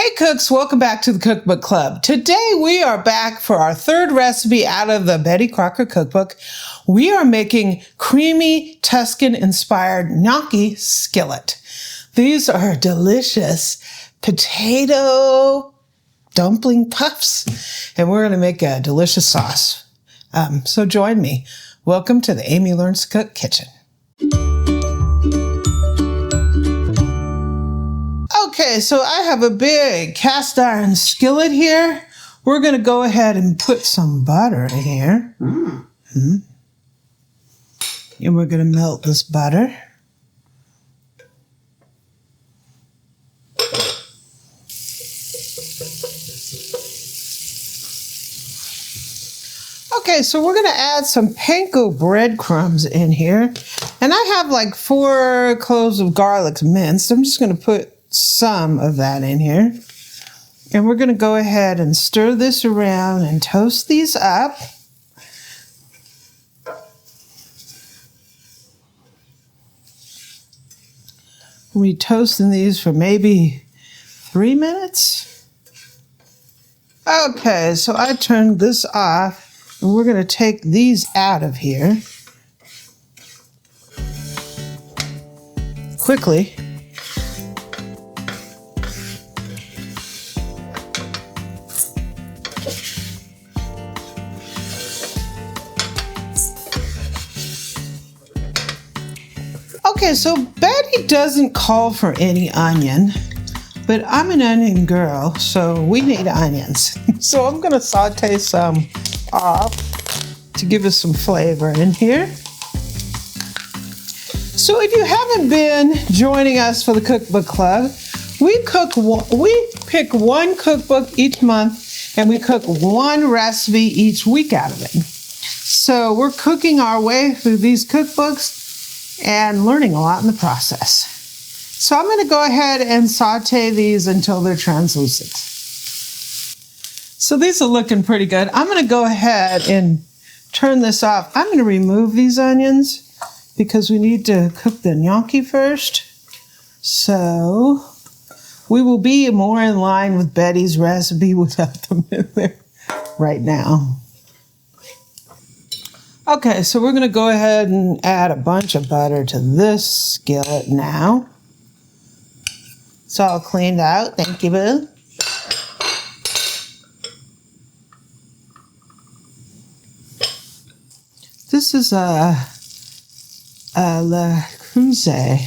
Hey cooks, welcome back to the Cookbook Club. Today we are back for our third recipe out of the Betty Crocker Cookbook. We are making creamy Tuscan inspired gnocchi skillet. These are delicious potato dumpling puffs, and we're going to make a delicious sauce. So join me. Welcome to the Amy Learns to Cook kitchen. Okay, so I have a big cast iron skillet here. We're going to go ahead and put some butter in here. And we're going to melt this butter. Okay, so we're going to add some Panko breadcrumbs in here. And I have like 4 cloves of garlic minced. I'm just going to put some of that in here. And we're going to go ahead and stir this around and toast these up. We'll be toasting these for maybe 3 minutes. Okay, so I turned this off and we're going to take these out of here quickly. Okay, so Betty doesn't call for any onion, but I'm an onion girl, so we need onions. So I'm going to saute some off to give us some flavor in here. So if you haven't been joining us for the Cookbook Club, we pick one cookbook each month and we cook one recipe each week out of it. So we're cooking our way through these cookbooks and learning a lot in the process. So I'm going to go ahead and saute these until they're translucent. So these are looking pretty good. I'm going to go ahead and turn this off. I'm going to remove these onions because we need to cook the gnocchi first. So we will be more in line with Betty's recipe without them in there right now. Okay, so we're going to go ahead and add a bunch of butter to this skillet now. It's all cleaned out. Thank you, boo. This is a La Creuset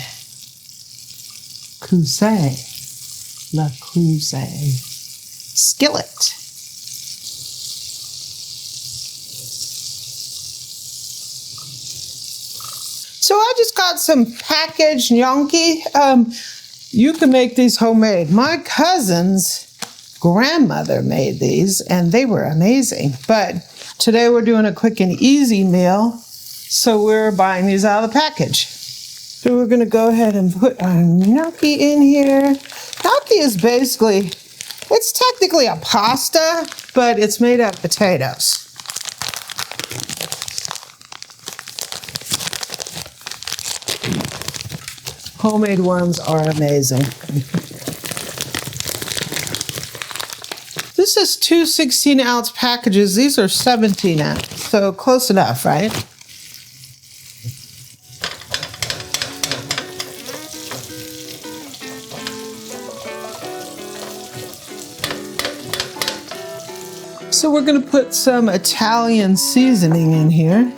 skillet. So I just got some packaged gnocchi. You can make these homemade. My cousin's grandmother made these and they were amazing. But today we're doing a quick and easy meal, so we're buying these out of the package. So we're gonna go ahead and put our gnocchi in here. Gnocchi is basically, it's technically a pasta, but it's made out of potatoes. Homemade ones are amazing. This is 2 16-ounce packages. These are 17 ounce, so close enough, right? So we're going to put some Italian seasoning in here.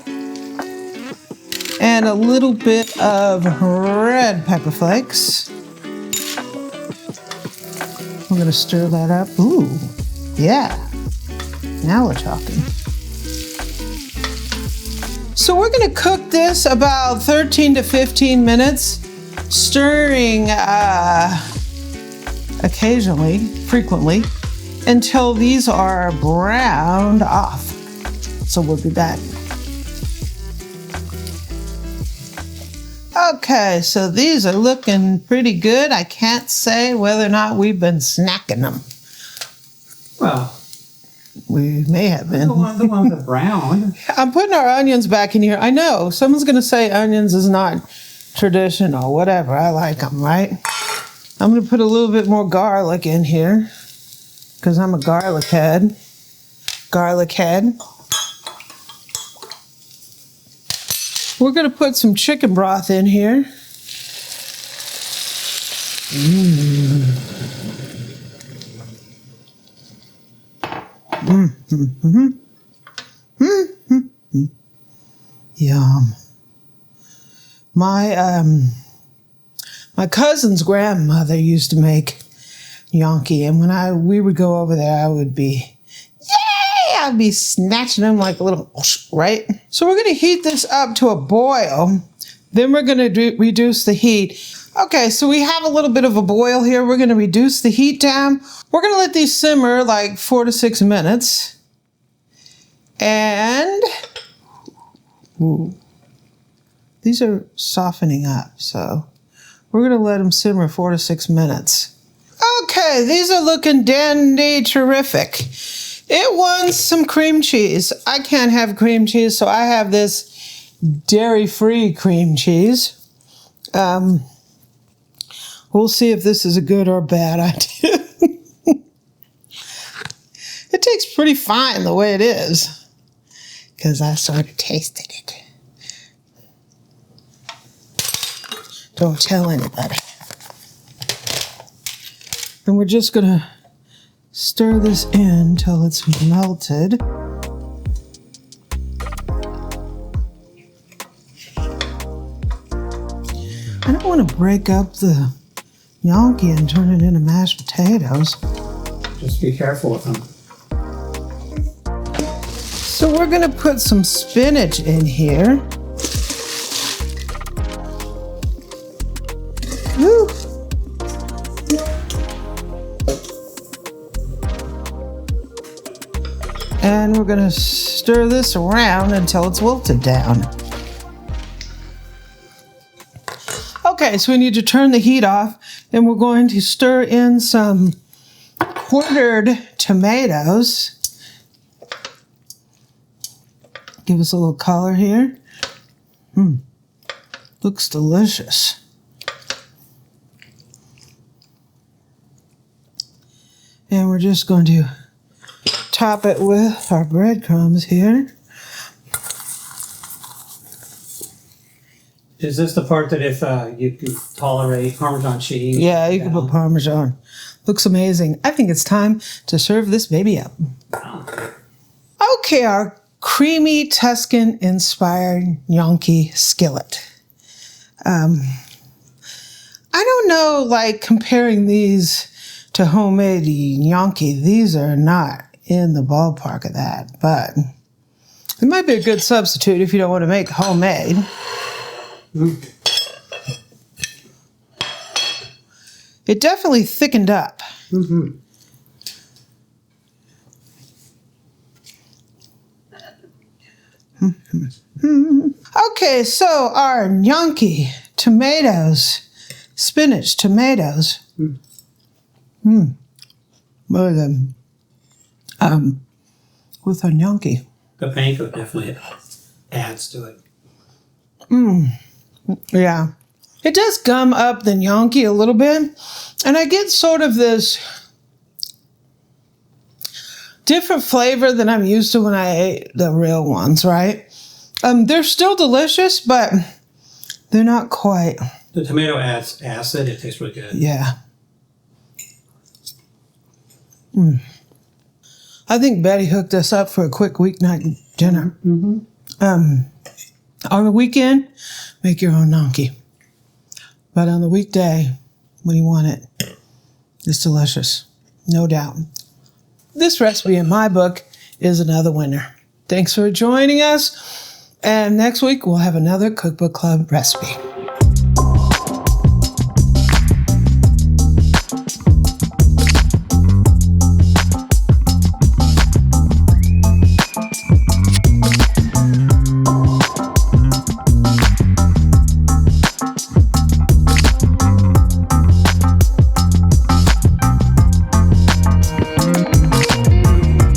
And a little bit of red pepper flakes. We're going to stir that up. Ooh, yeah. Now we're talking. So we're going to cook this about 13 to 15 minutes, stirring occasionally, frequently, until these are browned off. So we'll be back. Okay, so these are looking pretty good. I can't say whether or not we've been snacking them. Well, we may have been. The ones that brown. I'm putting our onions back in here. I know, someone's going to say onions is not traditional, whatever. I like them, right? I'm going to put a little bit more garlic in here because I'm a garlic head. Garlic head. We're going to put some chicken broth in here. Yum. My cousin's grandmother used to make gnocchi, and when we would go over there, I would be, yay! I'd be snatching them like a little, right? So we're going to heat this up to a boil. Then we're going to reduce the heat. Okay, so we have a little bit of a boil here. We're going to reduce the heat down. We're going to let these simmer like 4 to 6 minutes. And these are softening up, so we're going to let them simmer 4 to 6 minutes. Okay, these are looking dandy terrific. It wants some cream cheese. I can't have cream cheese, so I have this dairy-free cream cheese. We'll see if this is a good or bad idea. It tastes pretty fine the way it is, because I sort of tasted it. Don't tell anybody. And we're just going to stir this in until it's melted. I don't want to break up the gnocchi and turn it into mashed potatoes. Just be careful with them. So we're going to put some spinach in here. Woo. And we're going to stir this around until it's wilted down. Okay, so we need to turn the heat off, and we're going to stir in some quartered tomatoes. Give us a little color here. Looks delicious. And we're just going to top it with our breadcrumbs here. Is this the part that if you can tolerate Parmesan cheese? Yeah, you can put Parmesan. Looks amazing. I think it's time to serve this baby up. Okay, our creamy Tuscan inspired gnocchi skillet. I don't know, like comparing these to homemade gnocchi, these are not in the ballpark of that, but it might be a good substitute if you don't want to make homemade. It definitely thickened up. Okay, so our gnocchi, tomatoes, spinach, tomatoes. More than with our gnocchi. The panko definitely adds to it. Yeah. It does gum up the gnocchi a little bit. And I get sort of this different flavor than I'm used to when I ate the real ones, right? They're still delicious, but they're not quite. The tomato adds acid. It tastes really good. Yeah. I think Betty hooked us up for a quick weeknight dinner. On the weekend, make your own gnocchi. But on the weekday, when you want it, it's delicious. No doubt. This recipe in my book is another winner. Thanks for joining us. And next week, we'll have another Cookbook Club recipe.